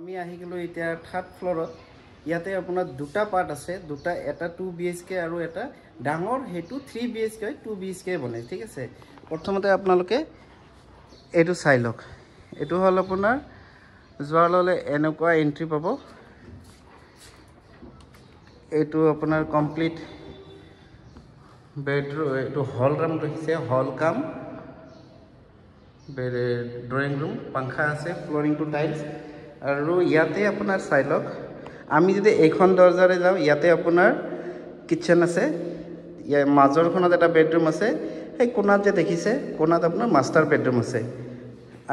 আমি আহি গলো এতিয়া থাৰ্ড ফ্লোৰত ইয়াতে আপোনাৰ দুটা পাৰ্ট আছে দুটা এটা 2 BHK আৰু এটা ডাঙৰ হেতু 3 BHK 2 BHK বনাই ঠিক আছে প্ৰথমতে আপোনালোকে এটো চাই লওক এটো হল আপোনাৰ জোৱাললে এনেকুৱা এন্ট্ৰি পাব এটো আপোনাৰ কমপ্লিট বেডৰুম এটো হল ৰুম ৰখিছে হল কাম ড্ৰয়িং ৰুম পাংখা আছে ফ্লোৰিং টু টাইলছ আৰু ইয়াতে আপোনাৰ চাই লওক আমি যদি এইখন দৰজাৰে যাও ইয়াতে আপোনাৰ কিচেন আছে ইয়া মাজৰখনত এটা বেডৰুম আছে এই কোণাত যে দেখিছে কোণাত আপোনাৰ মাস্টাৰ বেডৰুম আছে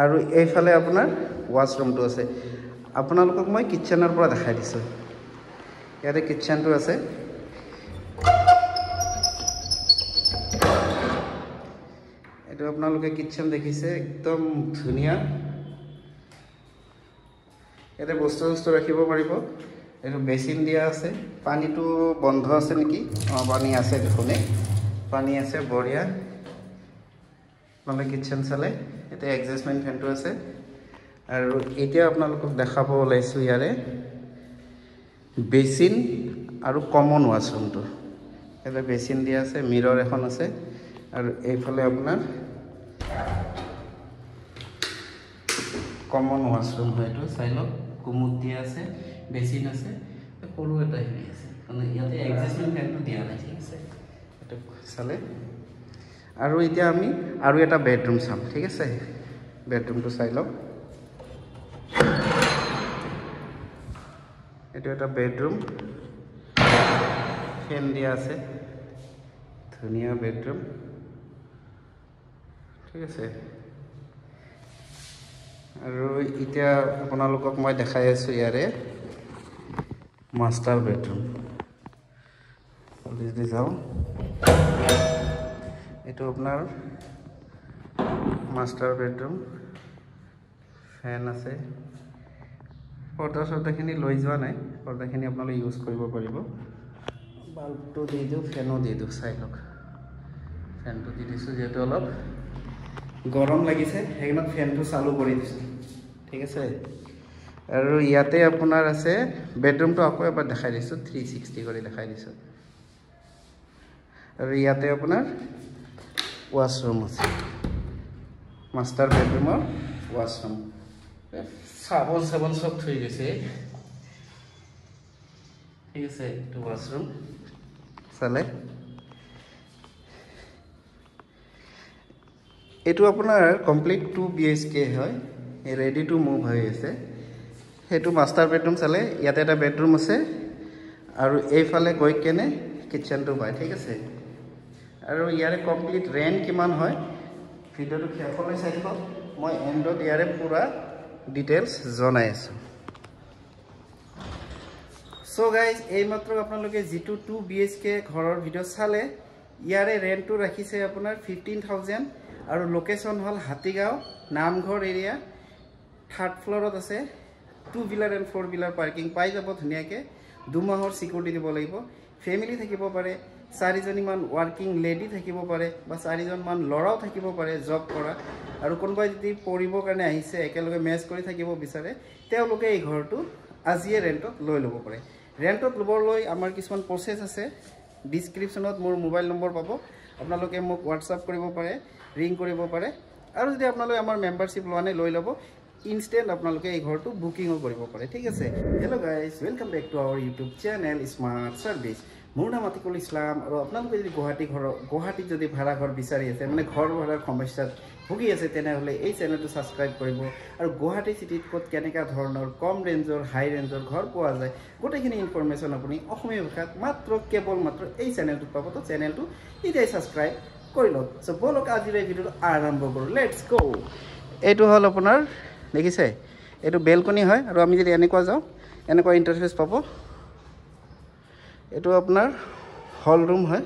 আৰু এইফালে আপোনাৰ ওয়াশৰুমটো আছে আপোনালোকক মই কিচেনৰ পৰা দেখাই দিছো ইয়াতে কিচেনটো আছে এটো আপোনালোকে কিচেন দেখিছে একদম ধুনিয়া এতে বস্তু ৰাখিব পাৰিব এটো বেসিন দিয়া আছে পানীটো বন্ধ আছে নেকি পানী আছে দেখুনে পানী আছে বঢ়িয়া মানে কিচেন চালে এতে এডজাস্টমেন্ট ফেনটো আছে আৰু এতিয়া আপোনালোকক দেখাব ওলাইছো ইয়াৰে বেসিন আৰু কমন ওয়াশৰুমটো এতে বেসিন দিয়া আছে মিৰৰ এখন আছে আৰু এইফালে আপোনাৰ কমন ওয়াশৰুম হয়তো চাই লওক কুমুদ দিয়া আছে বেসিন আছে সৰু এটা হেৰি আছে মানে ইয়াতে এডজাস্টমেন্ট ফেনটো দিয়া নাই ঠিক আছে এটা চালে আৰু এতিয়া আমি আৰু এটা বেডৰুম চাম ঠিক আছে বেডৰুমটো চাই লওক এটা এটা বেডৰুম ফেন দিয়া আছে ধুনিয়া বেডৰুম ঠিক আছে আৰু এতিয়া আপোনালোকক মই দেখাই আছো ইয়াৰে মাস্টাৰ বেডৰুম অলৰেডি যাও এটো আপোনাৰ মাস্টাৰ বেডৰুম ফেন আছে পৰ্দাখিনি লৈ যোৱা নাই পৰ্দাখিনি আপোনালোকে ইউজ কৰিব পাৰিব বাল্বটো দি দিও ফেনো দি দিও চাই লওক ফেনটো দি দিছো যেটো অলপ গৰম লাগিছে হেগনত ফেনটো চালু কৰি দিছো ঠিক আছে আৰু ইয়াতে আপোনাৰ আছে বেডৰুমটো আকৌ এবাৰ দেখাই দিছো 360 কৰি দেখাই দিছো আৰু ইয়াতে আপোনাৰ ওয়াশৰুম আছে মাস্টাৰ বেডৰুমৰ ওয়াশৰুম সাবন সব থৈ গৈছে ঠিক আছে টু ওয়াশৰুম চালে এটো আপোনাৰ কমপ্লিট 2 BHK হয় ৰেডি টু মুভ হৈ আছে হেতু মাস্টাৰ বেডৰুম চালে ইয়াতে এটা বেডৰুম আছে আৰু এইফালে গৈ কেনে কিচেনটো পায় ঠিক আছে আৰু ইয়াৰে কমপ্লিট ৰেন্ট কিমান হয় ভিডিওটো শেষলৈ চাই থাকক মই এন্ডত ইয়াৰে পুৰা ডিটেইলছ জনাই আছো সো গাইজ এই মাত্ৰ আপোনালোকে জিটু 2 BHK ঘৰৰ ভিডিও চালে ইয়াৰে ৰেন্টটো ৰাখিছে আপোনাৰ 15000 আৰু লোকেশন হল হাতীগাঁও নামঘৰ এৰিয়া থাৰ্ড ফ্লোৰত আছে 2 হুইলাৰ এণ্ড 4 হুইলাৰ পাৰ্কিং পাই যাব ধুনিয়াকে 2 মাহৰ সিকিউৰিটি দিব লাগিব ফ্যামিলি থাকিব পাৰে 4 জনীমান ওয়াৰ্কিং লেডি থাকিব পাৰে বা 4 জন মান লৰাও থাকিব পাৰে জব কৰা আৰু কোনবাই যদি পঢ়িবৰ কাৰণে আহিছে একেলগে মেচ কৰি থাকিব বিচাৰে তেওঁলোকে এই ঘৰটো আজিয়ে ৰেন্টত লৈ ল'ব পাৰে ৰেন্টত লবলৈ আমাৰ কিছুমান প্ৰসেস আছে ডেসক্ৰিপচনত মোৰ মোবাইল নম্বৰ পাব আপোনালোকে মোক WhatsApp কৰিব পাৰে ৰিং কৰিব পাৰে আৰু যদি আপোনালোকে আমাৰ মেম্বাৰশ্বিপ লোৱানে লৈ ল'ব ইনস্ট্যান্ট আপোনালোকে এই ঘৰটো বুকিংও কৰিব পাৰে ঠিক আছে hello guys welcome back to আवर YouTube channel smart service মোৰ নাম আতিকুল ইছলাম আৰু আপোনালোকে যদি গুৱাহাটীত যদি ভাড়া ঘৰ বিচাৰি আছে মানে ঘৰ ভাড়াৰ সমস্যাত ভুগি আছে তেনেহলে এই চেনেলটো সাবস্ক্ৰাইব কৰিব আৰু গুৱাহাটী সিটিত ক'ত কেনেকা ধৰণৰ কম ৰেঞ্জৰ হাই ৰেঞ্জৰ ঘৰ পোৱা যায় গোটেইখিনি ইনফৰমেশন আপুনি অসমীয়া ভাষাত কেৱল মাত্ৰ এই চেনেলটোত পাব তো চেনেলটো ইতিয়াই সাবস্ক্ৰাইব কৰি লওক সো বলক আজিৰ এই ভিডিওটো আৰম্ভ কৰো লেটস গো এইটো হল আপোনাৰ দেখিছে এটো বেলকনি হয় আৰু আমি যদি এনেকুৱা যাও এনেকুৱা ইন্টাৰফেস পাব এটো আপোনাৰ হল ৰুম হয়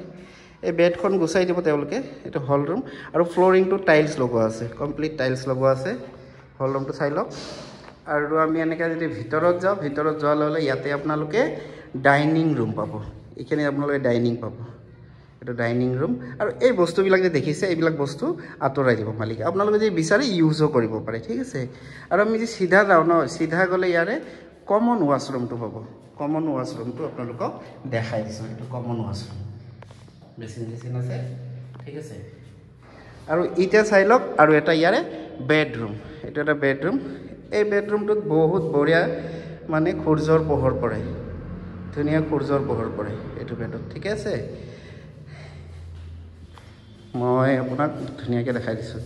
এই বেডখন গুছাই দিব তেওঁলোকে এটো হল ৰুম আৰু ফ্লোৰিং টু টাইলছ লগোৱা আছে কমপ্লিট টাইলছ লগোৱা আছে হল ৰুমটো চাই লওক আৰু আমি এনেকা যদি ভিতৰত যোৱা ললে ইয়াতে আপোনালোকে ডাইনিং ৰুম পাব এখানে আপোনালোকে ডাইনিং পাব এইটো ডাইনিং ৰুম আৰু এই বস্তুবিলাক যে দেখিছে এইবিলাক বস্তু আঁতৰাই দিব মালিকে আপোনালোকে যদি বিচাৰে ইউজো কৰিব পাৰে ঠিক আছে আৰু আমি যে সিধা যাওঁ ন সিধা গ'লে ইয়াৰে কমন ৱাশৰুমটো হ'ব কমন ৱাশৰুমটো আপোনালোকক দেখাই দিছোঁ এইটো কমন ৱাশৰুম বেচিন আছে ঠিক আছে আৰু এতিয়া চাই লওক আৰু এটা ইয়াৰে বেডৰুম এইটো এটা বেডৰুম এই বেডৰুমটোত বহুত বঢ়িয়া মানে সূৰ্যৰ পোহৰ পৰে ধুনীয়া সূৰ্যৰ পোহৰ পৰে এইটো বেডত ঠিক আছে মই আপোনাক ধুনীয়াকৈ দেখাই দিছোঁ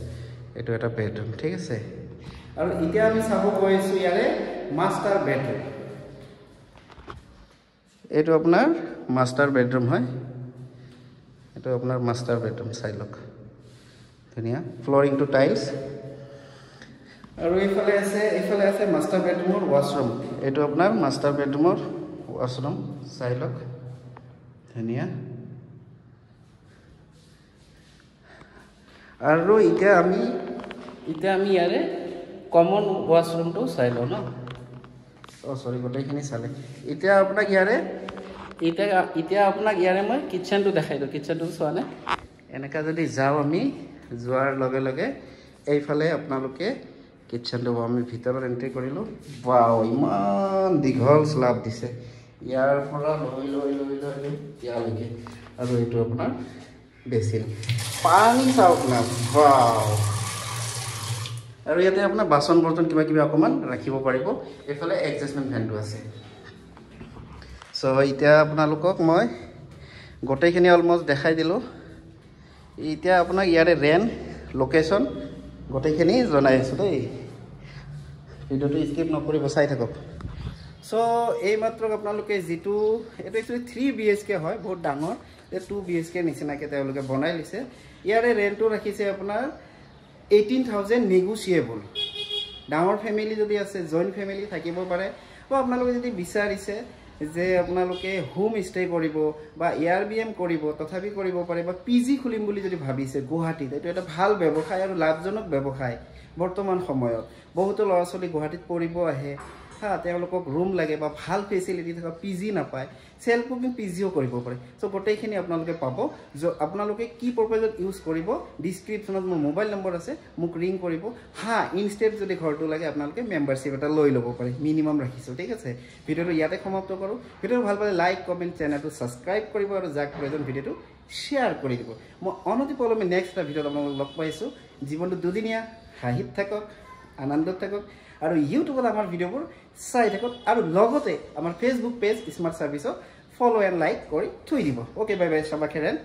এইটো এটা বেডৰুম ঠিক আছে আৰু এতিয়া আমি চাব গৈছোঁ ইয়াৰে মাষ্টাৰ বেডৰুম এইটো আপোনাৰ মাষ্টাৰ বেডৰুম হয় এইটো আপোনাৰ মাষ্টাৰ বেডৰুম চাই লওক ধুনীয়া ফ্লৰিংটো টাইলছ আৰু এইফালে আছে মাষ্টাৰ বেডৰুমৰ ৱাশৰুম এইটো আপোনাৰ মাষ্টাৰ বেডৰুমৰ ৱাশৰুম চাই লওক ধুনীয়া আৰু এতিয়া আমি ইয়াৰে কমন ৱাশৰুমটো চাই লওঁ ন সৰি গোটেইখিনি চালে এতিয়া আপোনাক ইয়াৰে মই কিটচেনটো দেখাই দিওঁ কিটচেনটো চোৱা নাই এনেকৈ যদি যাওঁ আমি যোৱাৰ লগে লগে এইফালে আপোনালোকে কিটচেনটো আমি ভিতৰত এণ্ট্ৰি কৰিলোঁ ৱাও ইমান দীঘল স্লাব দিছে ইয়াৰ পৰা লৈ ইয়ালৈকে আৰু এইটো আপোনাৰ বেচিন পানী চাওক না ৱাও আৰু ইয়াতে আপোনাৰ বাচন বৰ্তন কিবা অকণমান ৰাখিব পাৰিব এইফালে এডজাষ্টমেণ্ট ফেনটো আছে চ' এতিয়া আপোনালোকক মই গোটেইখিনি অলমষ্ট দেখাই দিলোঁ এতিয়া আপোনাক ইয়াৰে ৰেণ্ট লোকেশ্যন গোটেইখিনি জনাই আছোঁ দেই ভিডিঅ'টো স্কিপ নকৰিব চাই থাকক চ' এই মাত্ৰ আপোনালোকে যিটো এইটো একচুৱেলি 3 BHK হয় বহুত ডাঙৰ 2 BHK নিচিনাকৈ তেওঁলোকে বনাই লৈছে ইয়াৰে ৰেণ্টটো ৰাখিছে আপোনাৰ 18,000 নেগোচিয়েবল ডাঙৰ ফেমিলি যদি আছে জইণ্ট ফেমিলি থাকিব পাৰে বা আপোনালোকে যদি বিচাৰিছে যে আপোনালোকে হোম ষ্টে কৰিব বা এয়াৰবিএম কৰিব তথাপি কৰিব পাৰে বা পিজি খুলিম বুলি যদি ভাবিছে গুৱাহাটীত এইটো এটা ভাল ব্যৱসায় আৰু লাভজনক ব্যৱসায় বৰ্তমান সময়ত বহুতো ল'ৰা ছোৱালী গুৱাহাটীত পঢ়িব আহে তেওঁলোকক ৰুম লাগে বা ভাল ফেচিলিটি থকা পিজি নাপায় সেল্ফ কুকিং পিজিও কৰিব পাৰে চ' গোটেইখিনি আপোনালোকে পাব আপোনালোকে কি পাৰপাছত ইউজ কৰিব ডিছক্ৰিপশ্যনত মোৰ মোবাইল নম্বৰ আছে মোক ৰিং কৰিব ইনষ্টেট যদি ঘৰটো লাগে আপোনালোকে মেম্বাৰশ্বিপ এটা লৈ ল'ব পাৰে মিনিমাম ৰাখিছোঁ ঠিক আছে ভিডিঅ'টো ইয়াতে সমাপ্ত কৰোঁ ভিডিঅ'টো ভাল পালে লাইক কমেণ্ট চেনেলটো ছাবস্ক্ৰাইব কৰিব আৰু যাক প্ৰয়োজন ভিডিঅ'টো শ্বেয়াৰ কৰি দিব মই অনতিপলমে নেক্সট এটা ভিডিঅ'ত আপোনালোকক লগ পাইছোঁ জীৱনটো দুদিনীয়া হাঁহিত থাকক আনন্দত থাকক আৰু ইউটিউবত আমাৰ ভিডিঅ'বোৰ চাই থাকক আৰু লগতে আমাৰ Facebook page smart ছাৰ্ভিচক follow and like কৰি থৈ দিব অ'কে বাই বাই চাবা খেৰেন